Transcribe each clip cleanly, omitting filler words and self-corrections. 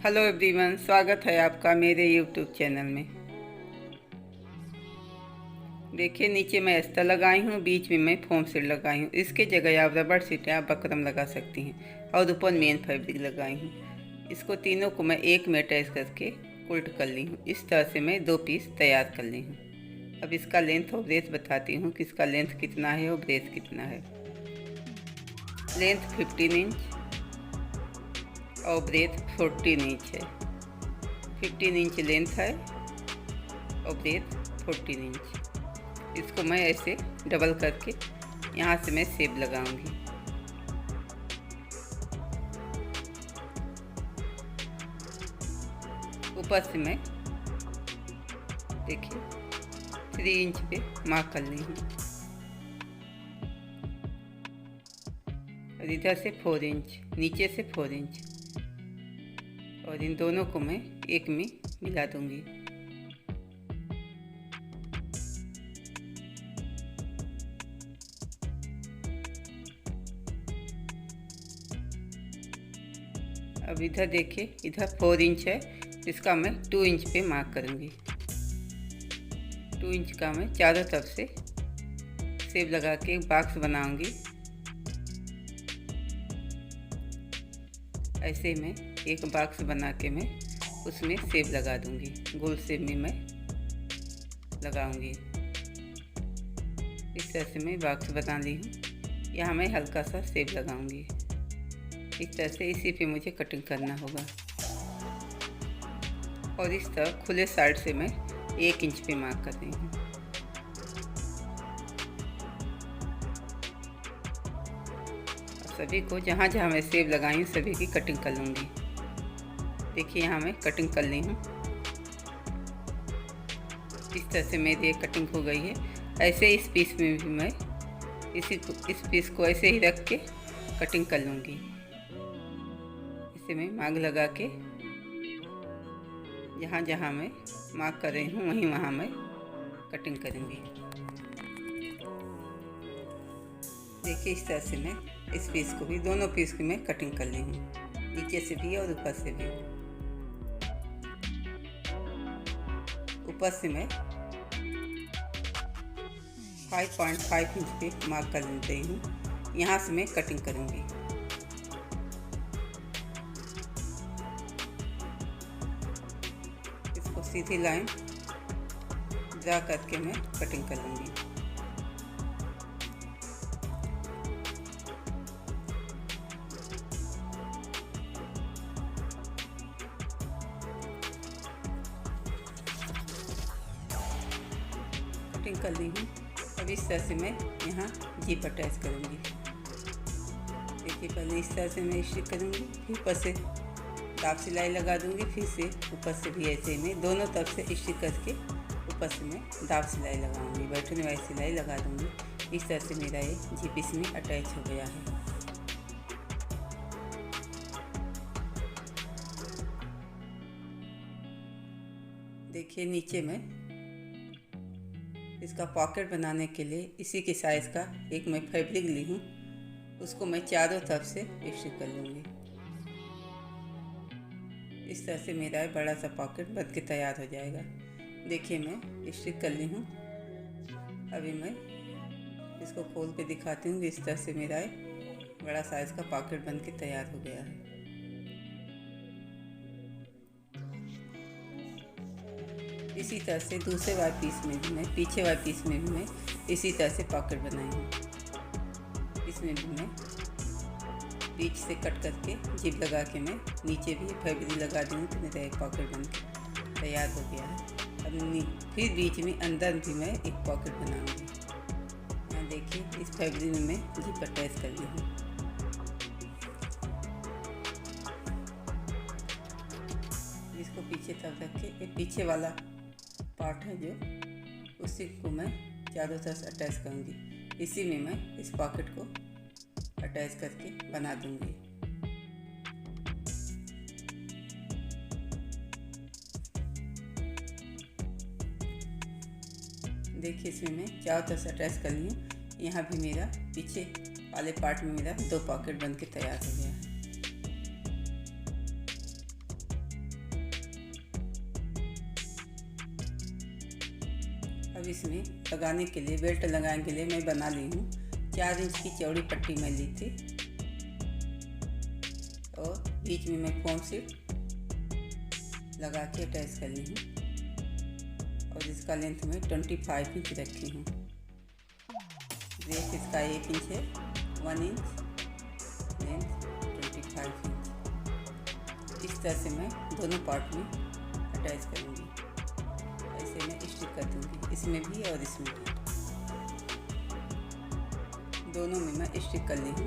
Hello everyone, स्वागत है आपका मेरे यूट्यूब चैनल में। देखिए, नीचे मैं अस्तर लगाई हूँ, बीच में मैं फोम सीट लगाई हूँ। इसके जगह आप रबड़ सीट या बकरम लगा सकती हैं और ऊपर मेन फैब्रिक लगाई हूँ। इसको तीनों को मैं एक में अटैच करके उल्ट कर ली हूँ। इस तरह से मैं 2 पीस तैयार कर ली हूँ। अब इसका लेंथ और ब्रेथ बताती हूँ कि इसका लेंथ कितना है और ब्रेथ कितना है। लेंथ 15 इंच और ब्रेथ 14 इंच है। 15 इंच लेंथ है और ब्रेथ 14 इंच। इसको मैं ऐसे डबल करके यहाँ से मैं सेब लगाऊंगी। ऊपर से मैं देखिए 3 इंच पे मार्क कर ली हूँ और इधर से 4 इंच, नीचे से 4 इंच, और इन दोनों को मैं एक में मिला दूंगी। अब इधर देखिए, इधर 4 इंच है, इसका मैं 2 इंच पे मार्क करूंगी। 2 इंच का मैं चारों तरफ से सेब लगा के एक बॉक्स बनाऊंगी। ऐसे में एक बॉक्स बना के मैं उसमें सेब लगा दूंगी। गोल सेब में मैं लगाऊंगी। इस तरह से मैं बॉक्स बना ली हूँ। यहाँ मैं हल्का सा सेब लगाऊंगी। इस तरह से इसी पे मुझे कटिंग करना होगा। और इस तरह खुले साइड से मैं 1 इंच पे मार्क कर रही हूँ। सभी को जहाँ जहाँ मैं सेब लगाई हूँ सभी की कटिंग कर लूँगी। देखिए, यहाँ मैं कटिंग कर ली हूँ। इस तरह से मेरी कटिंग हो गई है। ऐसे इस पीस में भी मैं इस पीस को ऐसे ही रख के कटिंग कर लूँगी। इसे मैं मार्क लगा के जहाँ जहाँ मैं मार्क कर रही हूँ वहीं वहाँ मैं कटिंग करूँगी। देखिए, इस तरह से मैं इस पीस को भी, दोनों पीस की मैं कटिंग कर ली हूँ, नीचे से भी और ऊपर से भी। ऊपर से मैं 5.5 इंच पे मार्क कर लेती हूँ। यहाँ से मैं कटिंग करूँगी। इसको सीधी लाइन ड्रा करके मैं कटिंग कर लूँगी। कटिंग कर ली हूँ। अब इस तरह से मैं यहाँ जीप अटैच करूँगी। देखिए, पहले इस तरह से मैं स्टिक करूँगी, फिर ऊपर से दाब सिलाई लगा दूँगी, फिर से ऊपर से भी ऐसे मैं दोनों तरफ से स्टिक करके ऊपर से मैं दाब सिलाई लगाऊँगी, बैठने वाली सिलाई लगा दूँगी। इस तरह से मेरा ये जीप इसमें अटैच हो गया है। देखिए, नीचे में इसका पॉकेट बनाने के लिए इसी के साइज़ का एक मैं फैब्रिक ली हूँ, उसको मैं चारों तरफ से स्टिक कर लूँगी। इस तरह से मेरा बड़ा सा पॉकेट बन के तैयार हो जाएगा। देखिए, मैं स्टिक कर ली हूँ। अभी मैं इसको खोल के दिखाती हूँ। इस तरह से मेरा बड़ा साइज़ का पॉकेट बन के तैयार हो गया है। इसी तरह से दूसरे वाले पीस में भी मैं, पीछे वाले पीस में भी मैं इसी तरह से पॉकेट बनाई हूँ। इसमें भी मैं बीच से कट करके जिप लगा के मैं नीचे भी फैब्रिक लगा दी हूँ, तो मेरा एक पॉकेट बन के तैयार हो गया है। अब फिर बीच में अंदर भी मैं एक पॉकेट बनाऊँगी। यहाँ देखिए, इस फैब्रिक में मैं जिप अटैच कर ली हूँ। इसको पीछे तरफ रख के, ये पीछे वाला पार्ट है जो, उसी को मैं चारों तरफ से अटैच करूँगी। इसी में मैं इस पॉकेट को अटैच करके बना दूँगी। देखिए, इसमें मैं चारों तरफ से अटैच कर ली हूँ। यहाँ भी मेरा पीछे वाले पार्ट में मेरा 2 पॉकेट बन के तैयार हो गया है। अब इसमें लगाने के लिए, बेल्ट लगाने के लिए मैं बना ली हूँ 4 इंच की चौड़ी पट्टी मैं ली थी और बीच में मैं फोम सीट लगा के अटैच कर ली हूँ और इसका लेंथ में 25 इंच रखी हूँ। रेख इसका 1 इंच है, 1 इंच लेंथ 25 इंच। इस तरह से मैं दोनों पार्ट में अटैच करूँगी। ऐसे मैं स्टिक कर दूँगी, इसमें भी और इसमें भी, दोनों में मैं स्टिक कर ली हूँ।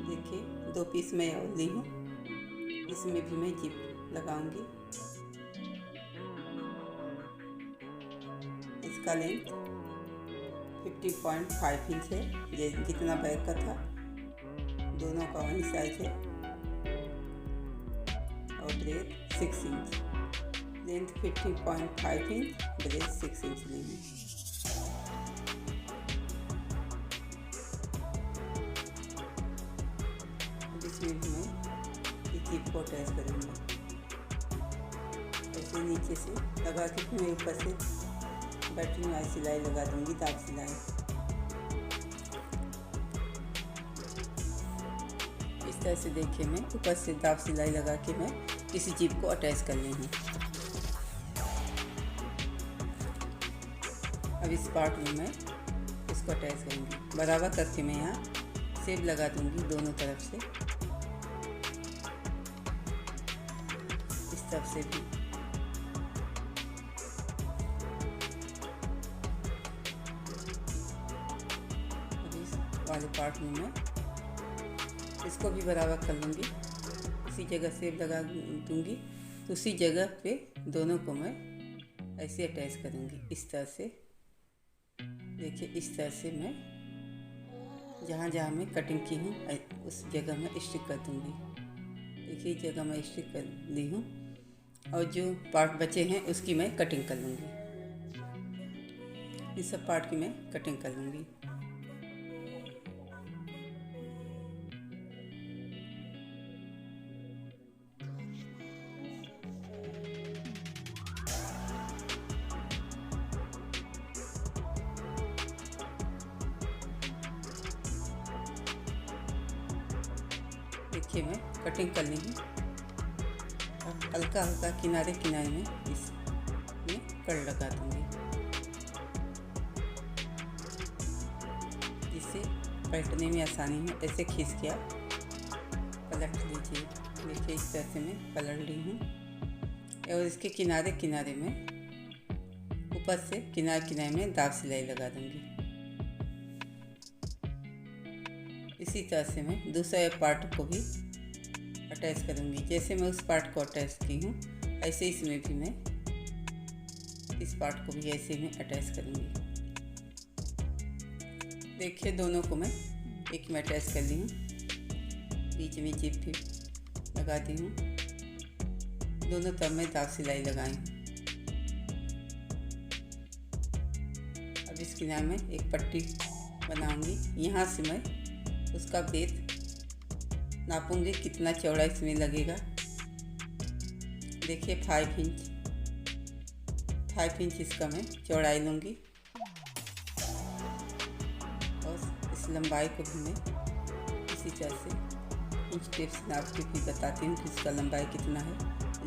देखिए 2 पीस मैं और ली हूँ, इसमें भी मैं जिप लगाऊंगी। इसका लेंथ 50.5 इंच है, जितना बैग का था, दोनों का वही साइज है और breadth 6 inch, length 50.5 inch, breadth 6 inch ली हूँ। इसमें भी मैं इस जिप को अटैच करूँगी। ऐसे नीचे से लगा के फिर मैं ऊपर से बैटरी वाली सिलाई लगा दूँगी, दाब सिलाई। इस तरह से देखिए मैं ऊपर से दाब सिलाई लगा के मैं इसी जिप को अटैच कर ली हूँ। अब इस पार्ट में मैं इसको अटैच करूँगी। बराबर करके मैं यहाँ सेब लगा दूँगी दोनों तरफ से, इस तरफ से भी। वाले पार्ट में मैं इसको भी बराबर कर लूँगी। उसी जगह सेब लगा दूँगी तो उसी जगह पे दोनों को मैं ऐसे अटैच करूँगी। इस तरह से देखिए, इस तरह से मैं जहाँ जहाँ मैं कटिंग की हूँ उस जगह मैं स्टिक कर दूँगी। देखिए इस जगह मैं स्टिक कर ली हूँ और जो पार्ट बचे हैं उसकी मैं कटिंग कर लूँगी। इस सब पार्ट की मैं कटिंग कर लूँगी। देखिए मैं कटिंग कर ली हूँ। अब हल्का हल्का किनारे किनारे में इसमें कड़ लगा दूँगी, जिससे पलटने में आसानी हो। ऐसे खींच के आप पलट लीजिए। देखिए इस तरह से मैं पलट ली हूँ और इसके किनारे किनारे में ऊपर से किनारे किनारे में दाब सिलाई लगा दूँगी। इसी तरह से मैं दूसरे पार्ट को भी अटैच करूँगी। जैसे मैं उस पार्ट को अटैच की हूँ ऐसे इसमें भी मैं इस पार्ट को भी ऐसे ही अटैच करूँगी। देखिए दोनों को मैं एक में अटैच कर ली हूँ, बीच में जिप भी लगा दी हूँ, दोनों तरफ में दाब सिलाई लगाई हूँ। अब इस किनारे में एक पट्टी बनाऊँगी। यहाँ से मैं उसका बेस नापूंगी कितना चौड़ा इसमें लगेगा। देखिए 5 इंच इसका मैं चौड़ाई लूँगी और इस लंबाई को भी मैं इसी तरह से इंच टेप से नाप के भी बताती हूँ कि इसका लंबाई कितना है,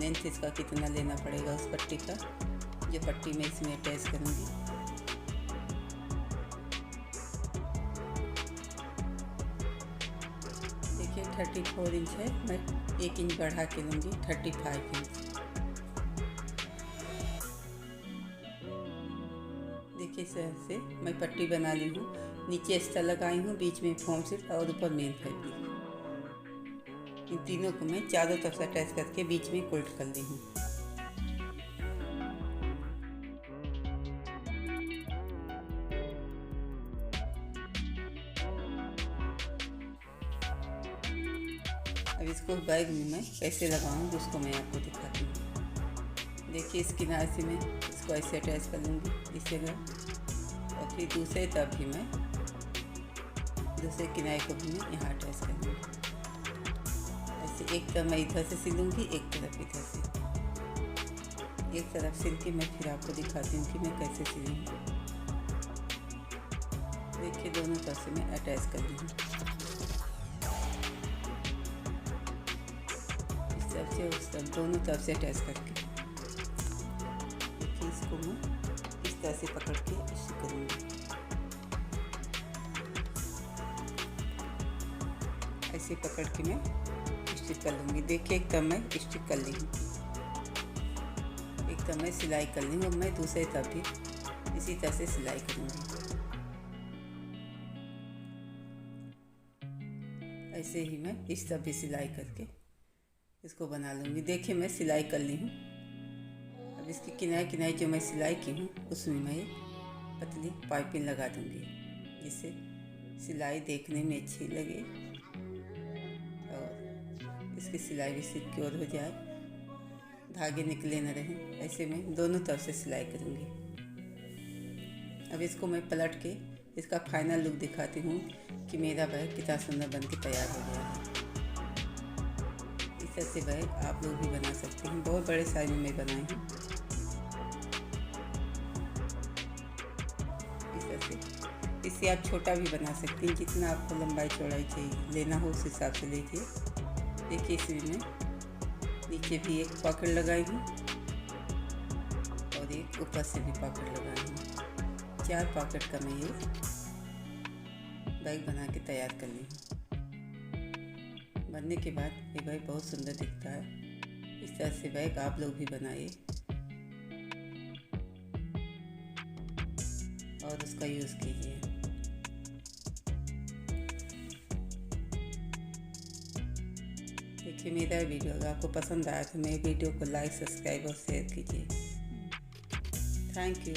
लेंथ इसका कितना लेना पड़ेगा उस पट्टी का, जो पट्टी मैं इसमें अटैच करूँगी। देखिए 34 इंच है, मैं 1 इंच बढ़ा के लूँगी 35 इंच। देखिए इस तरह से मैं पट्टी बना ली हूँ। नीचे अस्तर लगाई हूँ, बीच में फोम सीट और ऊपर मेन फैब्रिक। इन तीनों को मैं चारों तरफ से अटैच करके बीच में उल्ट कर ली हूँ। अब इसको बैग में मैं कैसे लगाऊंगी उसको मैं आपको दिखाती हूँ। देखिए इस किनारे से मैं इसको ऐसे अटैच कर लूँगी इस जगह, और फिर दूसरे तरफ भी मैं दूसरे किनारे को भी मैं यहाँ अटैच करूँगी। ऐसे एक तरफ मैं इधर से सिलूँगी, एक तरफ इधर से। एक तरफ सिल के मैं फिर आपको दिखाती हूँ कि मैं कैसे सिलूँगी। देखिए दोनों तरफ से मैं अटैच कर ली हूँ, इस तरफ से उस तरफ, दोनों तरफ से अटैच करके। देखिए इसको मैं इस तरह से पकड़ के स्टिच करूँगी। ऐसे पकड़ के मैं स्टिच कर लूँगी। देखिए एक तरफ मैं स्टिच कर ली हूँ, एक तरफ मैं सिलाई कर ली हूँ। अब मैं दूसरी तरफ भी इसी तरह से सिलाई करूँगी। ऐसे ही मैं इस तरफ भी सिलाई करके इसको बना लूँगी। देखिए मैं सिलाई कर ली हूँ। अब इसके किनारे किनारे जो मैं सिलाई की हूँ उसमें मैं एक पतली पाइपिंग लगा दूँगी, जिससे सिलाई देखने में अच्छी लगे और इसकी सिलाई भी सिक्योर हो जाए, धागे निकले न रहें। ऐसे मैं दोनों तरफ से सिलाई करूँगी। अब इसको मैं पलट के इसका फाइनल लुक दिखाती हूँ कि मेरा बैग कितना सुंदर बन के तैयार हो गया है। इस तरह से बैग आप लोग भी बना सकते हैं। बहुत बड़े साइज में मैं बनाई हूँ। इस तरह से इससे आप छोटा भी बना सकते हैं, जितना आपको लंबाई चौड़ाई चाहिए लेना हो उस हिसाब से लीजिए। देखिए इसमें मैं नीचे भी एक पॉकेट लगाई हूँ और एक ऊपर से भी पॉकेट लगाई हूँ। 4 पॉकेट का मैं ये बैग बना के तैयार कर ली हूँ। बनने के बाद ये बैग बहुत सुंदर दिखता है। इस तरह से बैग आप लोग भी बनाइए और उसका यूज़ कीजिए। देखिए मेरा वीडियो अगर आपको पसंद आया तो मेरे वीडियो को लाइक, सब्सक्राइब और शेयर कीजिए। Thank you.